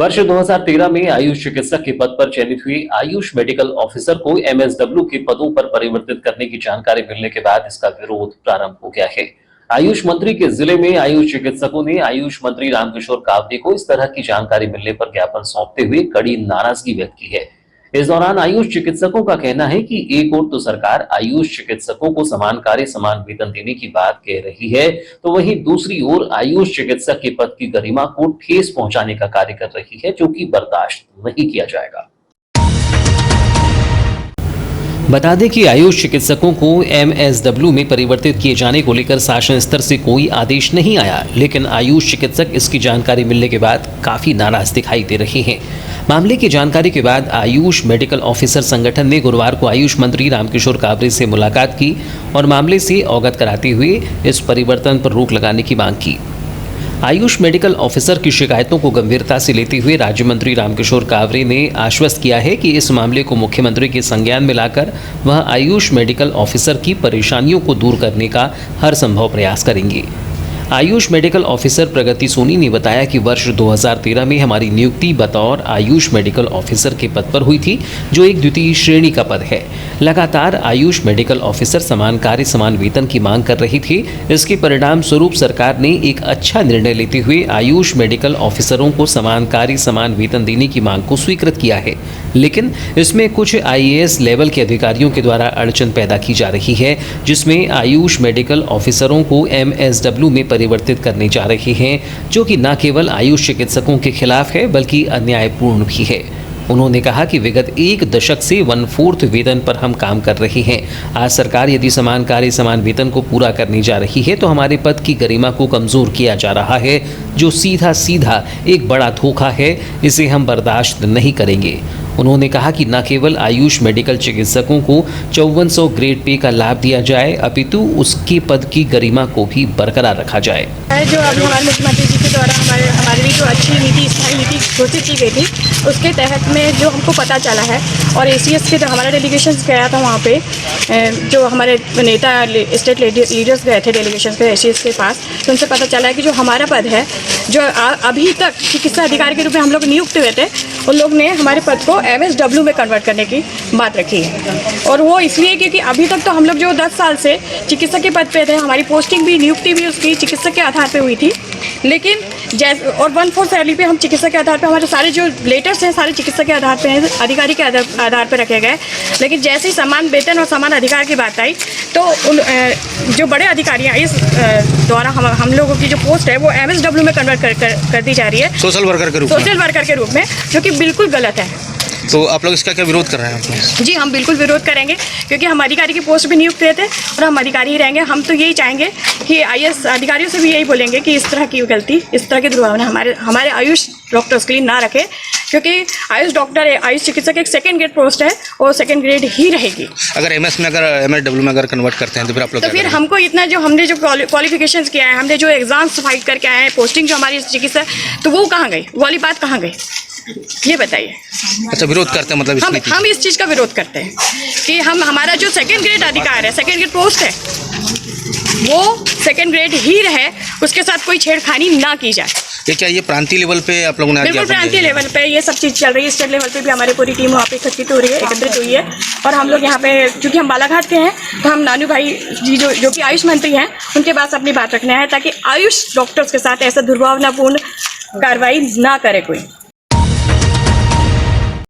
वर्ष 2013 में आयुष चिकित्सक के पद पर चयनित हुई आयुष मेडिकल ऑफिसर को एमएसडब्ल्यू के पदों पर परिवर्तित करने की जानकारी मिलने के बाद इसका विरोध प्रारंभ हो गया है। आयुष मंत्री के जिले में आयुष चिकित्सकों ने आयुष मंत्री रामकिशोर कावरे को इस तरह की जानकारी मिलने पर ज्ञापन सौंपते हुए कड़ी नाराजगी व्यक्त की है। इस दौरान आयुष चिकित्सकों का कहना है कि एक ओर तो सरकार आयुष चिकित्सकों को समान कार्य समान वेतन देने की बात कह रही है, तो वहीं दूसरी ओर आयुष चिकित्सक के पद की गरिमा को ठेस पहुंचाने का कार्य कर रही है, जो कि बर्दाश्त नहीं किया जाएगा। बता दें कि आयुष चिकित्सकों को एमएसडब्ल्यू में परिवर्तित किए जाने को लेकर शासन स्तर से कोई आदेश नहीं आया, लेकिन आयुष चिकित्सक इसकी जानकारी मिलने के बाद काफी नाराज दिखाई दे रहे हैं। मामले की जानकारी के बाद आयुष मेडिकल ऑफिसर संगठन ने गुरुवार को आयुष मंत्री रामकिशोर कावरे से मुलाकात की और मामले से अवगत कराते हुए इस परिवर्तन पर रोक लगाने की मांग की। आयुष मेडिकल ऑफिसर की शिकायतों को गंभीरता से लेते हुए राज्य मंत्री रामकिशोर कावरे ने आश्वस्त किया है कि इस मामले को मुख्यमंत्री के संज्ञान में लाकर वह आयुष मेडिकल ऑफिसर की परेशानियों को दूर करने का हर संभव प्रयास करेंगे। आयुष मेडिकल ऑफिसर प्रगति सोनी ने बताया कि वर्ष 2013 में हमारी नियुक्ति बतौर आयुष मेडिकल ऑफिसर के पद पर हुई थी, जो एक द्वितीय श्रेणी का पद है। लगातार आयुष मेडिकल ऑफिसर समान कार्य समान वेतन की मांग कर रहे थे। इसके परिणाम स्वरूप सरकार ने एक अच्छा निर्णय लेते हुए आयुष मेडिकल ऑफिसरों को समान कार्य समान वेतन देने की मांग को स्वीकृत किया है, लेकिन इसमें कुछ आईएएस लेवल के अधिकारियों के द्वारा अड़चन पैदा की जा रही है, जिसमें आयुष मेडिकल ऑफिसरों को एमएसडब्ल्यू में परिवर्तित करने जा रहे हैं, जो कि न केवल आयुष चिकित्सकों के खिलाफ है बल्कि अन्यायपूर्ण भी है। उन्होंने कहा कि विगत एक दशक से 1/4 वेतन पर हम काम कर रहे हैं। आज सरकार यदि समान कार्य समान वेतन को पूरा करने जा रही है तो हमारे पद की गरिमा को कमजोर किया जा रहा है, जो सीधा सीधा एक बड़ा धोखा है। इसे हम बर्दाश्त नहीं करेंगे। उन्होंने कहा कि न केवल आयुष मेडिकल चिकित्सकों को 5400 ग्रेड पे का लाभ दिया जाए, अपितु उसके पद की गरिमा को भी बरकरार रखा जाए। जो अभी हमारे मुख्यमंत्री जी के द्वारा हमारे लिए जो अच्छी नीति स्थायी नीति घोषित की गई थी, उसके तहत में जो हमको पता चला है और एसीएस के जो हमारा डेलीगेशन गया था वहाँ पे, जो हमारे नेता स्टेट लीडर्स गए थे डेलीगेशन पे एसीएस के पास, तो उनसे पता चला है कि जो हमारा पद है, जो अभी तक चिकित्सा अधिकारी के रूप में हम लोग नियुक्त हुए थे, उन लोग ने हमारे पद को एमएसडब्ल्यू में कन्वर्ट करने की बात रखी है। और वो इसलिए क्योंकि अभी तक तो हम लोग जो 10 साल से चिकित्सक के पद पे थे, हमारी पोस्टिंग भी नियुक्ति भी उसकी चिकित्सक के आधार पे हुई थी, लेकिन और 1/4 सैलरी पे हम चिकित्सक के आधार पे, हमारे सारे जो लेटर्स हैं सारे चिकित्सक के आधार पे हैं, अधिकारी के आधार पे रखे गए। लेकिन जैसे ही समान वेतन और समान अधिकार की बात आई तो जो बड़े अधिकारी हैं इस द्वारा हम लोगों की जो पोस्ट है वो एमएसडब्ल्यू में कन्वर्ट कर दी जा रही है, सोशल वर्कर के रूप में, जो कि बिल्कुल गलत है। तो आप लोग इसका क्या विरोध कर रहे हैं? जी, हम बिल्कुल विरोध करेंगे, क्योंकि हम अधिकारी की पोस्ट भी नियुक्त हुए थे और हम अधिकारी ही रहेंगे। हम तो यही चाहेंगे कि आईएएस अधिकारियों से भी यही बोलेंगे कि इस तरह की गलती, इस तरह की दुर्भावना हमारे आयुष डॉक्टर्स के लिए ना रखें, क्योंकि आयुष डॉक्टर आयुष चिकित्सक एक सेकंड ग्रेड पोस्ट है और सेकंड ग्रेड ही रहेगी। अगर एमएसडब्ल्यू में अगर कन्वर्ट करते हैं तो फिर आप लोग तो फिर हमको इतना जो हमने जो क्वालिफिकेशंस किया है, हमने जो एग्जाम्स फाइट करके आए हैं, पोस्टिंग जो हमारी चिकित्सा, तो वो कहाँ गई, वो वाली बात कहाँ गई, ये बताइए। अच्छा, विरोध करते हैं मतलब हम इस चीज़ का विरोध करते हैं कि हमारा जो सेकंड ग्रेड अधिकार है, सेकंड ग्रेड पोस्ट है, वो सेकंड ग्रेड ही रहे, उसके साथ कोई छेड़खानी ना की जाए। ये क्या ये प्रांतीय लेवल पे आप लोगों ने? बिल्कुल प्रांतीय लेवल पे ये सब चीज़ चल रही है। स्टेट लेवल पे भी हमारी पूरी टीम वहाँ पे एकत्रित हुई है और हम लोग यहाँ पे, क्योंकि हम बालाघाट के हैं, तो हम नानू भाई जी जो कि आयुष मंत्री हैं, उनके पास अपनी बात रखना है, ताकि आयुष डॉक्टर्स के साथ ऐसा दुर्भावनापूर्ण कार्रवाई ना करे कोई।